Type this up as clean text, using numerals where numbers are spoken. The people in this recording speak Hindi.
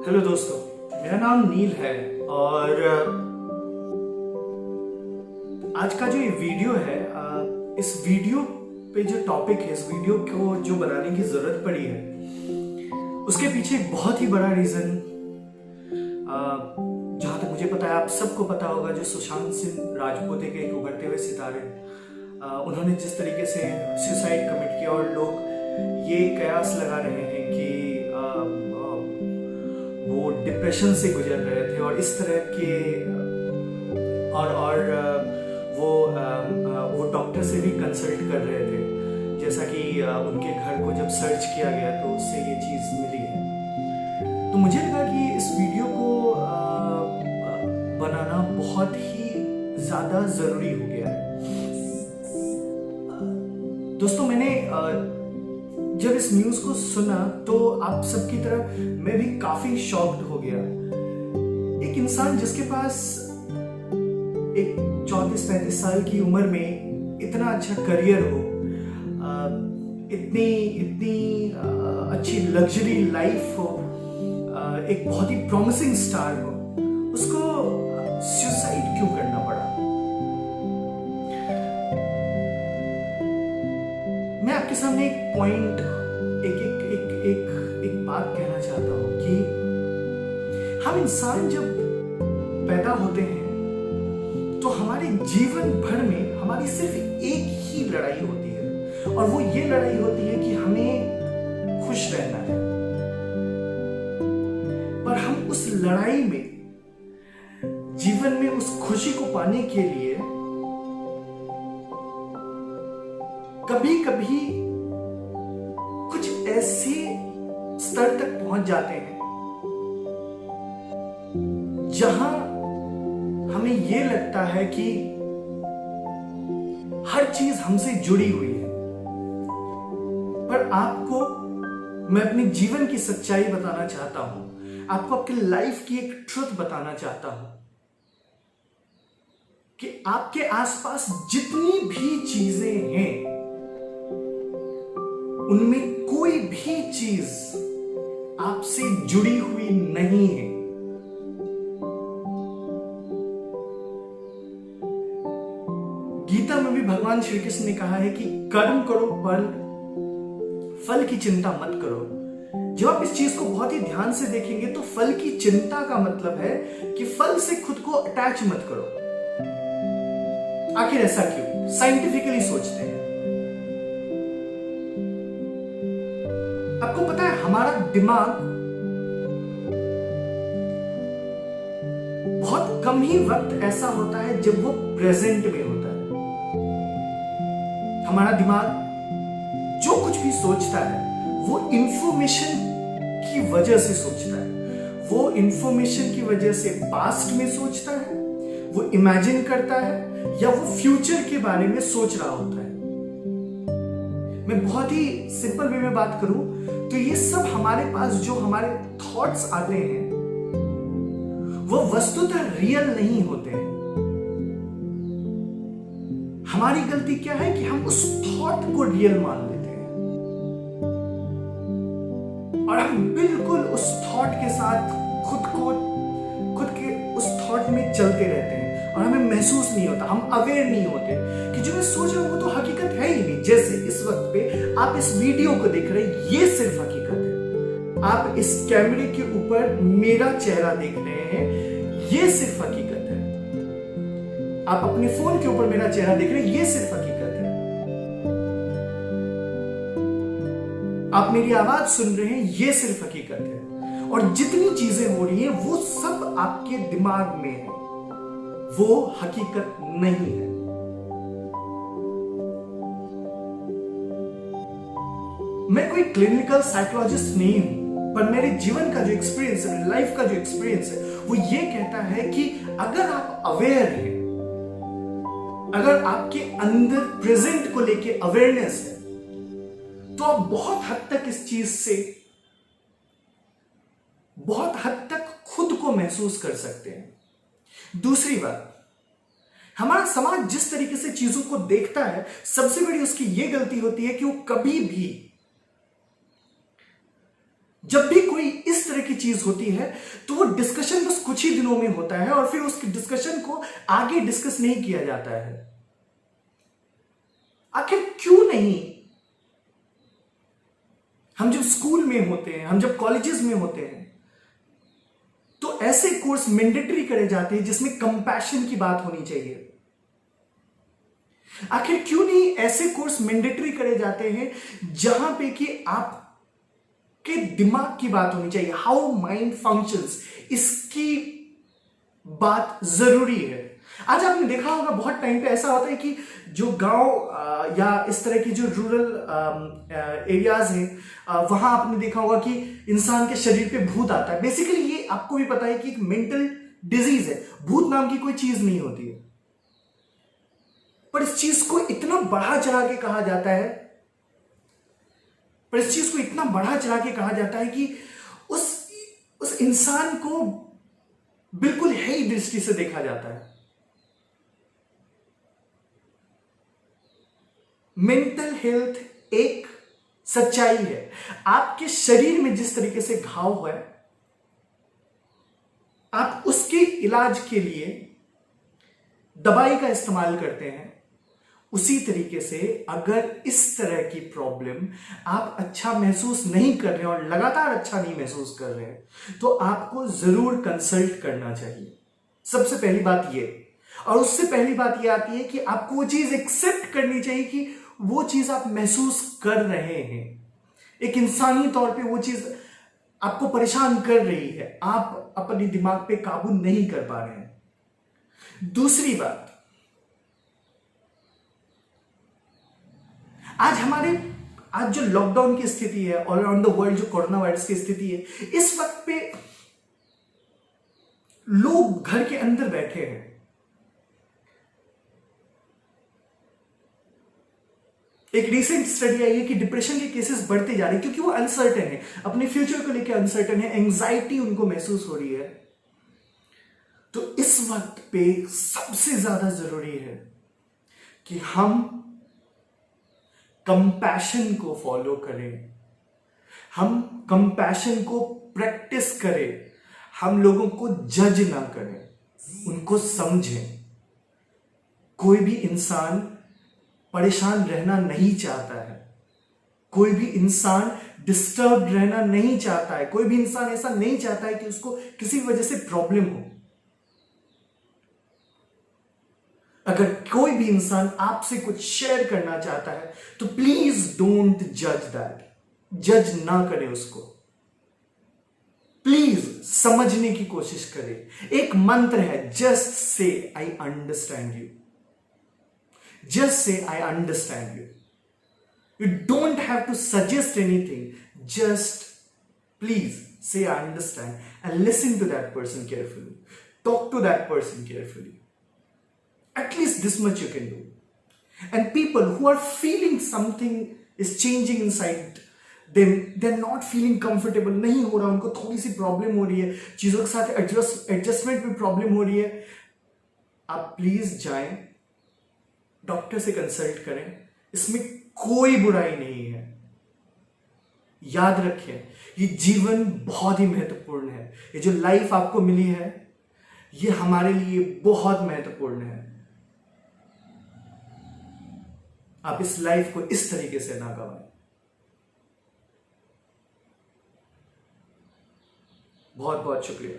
हेलो दोस्तों, मेरा नाम नील है और आज का जो ये वीडियो है, इस वीडियो पे जो टॉपिक है, इस वीडियो को जो बनाने की जरूरत पड़ी है उसके पीछे एक बहुत ही बड़ा रीजन, जहां तक मुझे पता है आप सबको पता होगा, जो सुशांत सिंह राजपूत के एक उभरते हुए सितारे, उन्होंने जिस तरीके से सुसाइड कमिट किया और लोग ये कयास लगा रहे हैं कि वो डिप्रेशन से गुजर रहे थे और इस तरह के और वो डॉक्टर से भी कंसल्ट कर रहे थे, जैसा कि उनके घर को जब सर्च किया गया तो उससे ये चीज़ मिली है। तो मुझे लगा कि इस वीडियो को बनाना बहुत ही ज़्यादा ज़रूरी हो गया है। दोस्तों, मैंने जब इस न्यूज़ को सुना तो आप सबकी तरह मैं भी काफ़ी शॉक्ड हो गया। एक इंसान जिसके पास एक 34-35 साल की उम्र में इतना अच्छा करियर हो, इतनी इतनी अच्छी लग्जरी लाइफ हो, एक बहुत ही प्रॉमिसिंग स्टार हो, उसको सुसाइड क्यों करना पड़ा? मैं आपके सामने एक पॉइंट, एक एक एक एक एक बात कहना चाहता हूं कि हम इंसान जब पैदा होते हैं तो हमारे जीवन भर में हमारी सिर्फ एक ही लड़ाई होती है, और वो ये लड़ाई होती है कि हमें खुश रहना है। पर हम उस लड़ाई में, जीवन में उस खुशी को पाने के लिए कभी कभी कुछ ऐसे स्तर तक पहुंच जाते हैं जहां हमें यह लगता है कि हर चीज हमसे जुड़ी हुई है। पर आपको मैं अपने जीवन की सच्चाई बताना चाहता हूं, आपको आपके लाइफ की एक ट्रुथ बताना चाहता हूं कि आपके आसपास जितनी भी चीजें हैं उनमें कोई भी चीज आपसे जुड़ी हुई नहीं है। गीता में भी भगवान श्री कृष्ण ने कहा है कि कर्म करो, फल की चिंता मत करो। जब आप इस चीज को बहुत ही ध्यान से देखेंगे तो फल की चिंता का मतलब है कि फल से खुद को अटैच मत करो। आखिर ऐसा क्यों? साइंटिफिकली सोचते हैं। आपको पता है, हमारा दिमाग बहुत कम ही वक्त ऐसा होता है जब वो प्रेजेंट में होता है। हमारा दिमाग जो कुछ भी सोचता है वो इंफॉर्मेशन की वजह से सोचता है। वो इंफॉर्मेशन की वजह से पास्ट में सोचता है, वो इमेजिन करता है, या वो फ्यूचर के बारे में सोच रहा होता है। मैं बहुत ही सिंपल वे में बात करूं तो ये सब हमारे पास जो हमारे थॉट्स आते हैं वो वस्तुतः रियल नहीं होते हैं। हमारी गलती क्या है कि हम उस थॉट को रियल मान लेते हैं और हम बिल्कुल उस थॉट के साथ खुद के उस थॉट में चलते रहते हैं और हमें महसूस नहीं होता, हम अवेयर नहीं होते कि जो मैं सोच रहा हूं वो तो हकीकत है ही नहीं। जैसे इस वक्त पे आप इस वीडियो को देख रहे हैं, ये सिर्फ हकीकत है। आप इस कैमरे के ऊपर मेरा चेहरा देख रहे हैं, ये सिर्फ हकीकत है। आप अपने फोन के ऊपर मेरा चेहरा देख रहे हैं, ये सिर्फ हकीकत है। आप मेरी आवाज सुन रहे हैं, ये सिर्फ हकीकत है। और जितनी चीजें हो रही हैं वो सब आपके दिमाग में है, वो हकीकत नहीं है। मैं कोई क्लिनिकल साइकोलॉजिस्ट नहीं हूं, पर मेरे जीवन का जो एक्सपीरियंस है, मेरी लाइफ का जो एक्सपीरियंस है, वो ये कहता है कि अगर आप अवेयर हैं, अगर आपके अंदर प्रेजेंट को लेके अवेयरनेस है, तो आप बहुत हद तक इस चीज से बहुत हद तक खुद को महसूस कर सकते हैं। दूसरी बात, हमारा समाज जिस तरीके से चीजों को देखता है, सबसे बड़ी उसकी यह गलती होती है कि वो कभी भी जब भी कोई इस तरह की चीज होती है तो वो डिस्कशन बस कुछ ही दिनों में होता है और फिर उस डिस्कशन को आगे डिस्कस नहीं किया जाता है। आखिर क्यों नहीं? हम जब स्कूल में होते हैं, हम जब कॉलेजेस में होते हैं, तो ऐसे कोर्स मैंडेटरी करे जाते हैं जिसमें कंपैशन की बात होनी चाहिए। आखिर क्यों नहीं ऐसे कोर्स मैंडेटरी करे जाते हैं जहां पे कि आप के दिमाग की बात होनी चाहिए, हाउ माइंड फंक्शंस, इसकी बात जरूरी है। आज आपने देखा होगा बहुत टाइम पे ऐसा होता है कि जो गांव या इस तरह की जो रूरल एरियाज हैं वहां आपने देखा होगा कि इंसान के शरीर पे भूत आता है। बेसिकली ये आपको भी पता है कि एक मेंटल डिजीज है, भूत नाम की कोई चीज नहीं होती है, पर इस चीज को इतना बढ़ा चढ़ा के कहा जाता है, पर इस चीज को इतना बढ़ा चढ़ा के कहा जाता है कि उस इंसान को बिल्कुल है ही दृष्टि से देखा जाता है। मेंटल हेल्थ एक सच्चाई है। आपके शरीर में जिस तरीके से घाव है, आप उसके इलाज के लिए दवाई का इस्तेमाल करते हैं, उसी तरीके से अगर इस तरह की प्रॉब्लम आप अच्छा महसूस नहीं कर रहे और लगातार अच्छा नहीं महसूस कर रहे हैं तो आपको जरूर कंसल्ट करना चाहिए। सबसे पहली बात ये, और उससे पहली बात ये आती है कि आपको वो चीज एक्सेप्ट करनी चाहिए कि वो चीज आप महसूस कर रहे हैं। एक इंसानी तौर पे वो चीज आपको परेशान कर रही है, आप अपने दिमाग पे काबू नहीं कर पा रहे हैं। दूसरी बात, आज जो लॉकडाउन की स्थिति है ऑल अराउंड द वर्ल्ड, जो कोरोना वायरस की स्थिति है, इस वक्त पे लोग घर के अंदर बैठे हैं। एक रिसेंट स्टडी आई है कि डिप्रेशन के केसेस बढ़ते जा रहे हैं क्योंकि वो अनसर्टेन है, अपने फ्यूचर को लेकर अनसर्टेन है, एंजाइटी उनको महसूस हो रही है। तो इस वक्त पे सबसे ज्यादा जरूरी है कि हम कंपैशन को फॉलो करें, हम कंपैशन को प्रैक्टिस करें, हम लोगों को जज ना करें, उनको समझें। कोई भी इंसान परेशान रहना नहीं चाहता है, कोई भी इंसान डिस्टर्ब रहना नहीं चाहता है, कोई भी इंसान ऐसा नहीं चाहता है कि उसको किसी वजह से प्रॉब्लम हो। अगर कोई भी इंसान आपसे कुछ शेयर करना चाहता है तो प्लीज डोंट जज दैट, जज ना करें उसको, प्लीज समझने की कोशिश करें। एक मंत्र है, just say I understand you, just say I understand you. You don't have to suggest anything. Just please say I understand and listen to that person carefully. Talk to that person carefully. At least this much you can do. And people who are feeling something is changing inside them, they're not feeling comfortable, नहीं हो रहा, उनको थोड़ी सी प्रॉब्लम हो रही है, चीजों के साथ एडजस्टमेंट में प्रॉब्लम हो रही है, आप प्लीज जाएं, डॉक्टर से कंसल्ट करें। इसमें कोई बुराई नहीं है। याद रखें, ये जीवन बहुत ही महत्वपूर्ण है। ये जो लाइफ आपको मिली है, ये हमारे लिए बहुत महत्वपूर्ण है। आप इस लाइफ को इस तरीके से ना गवाएं। बहुत बहुत शुक्रिया।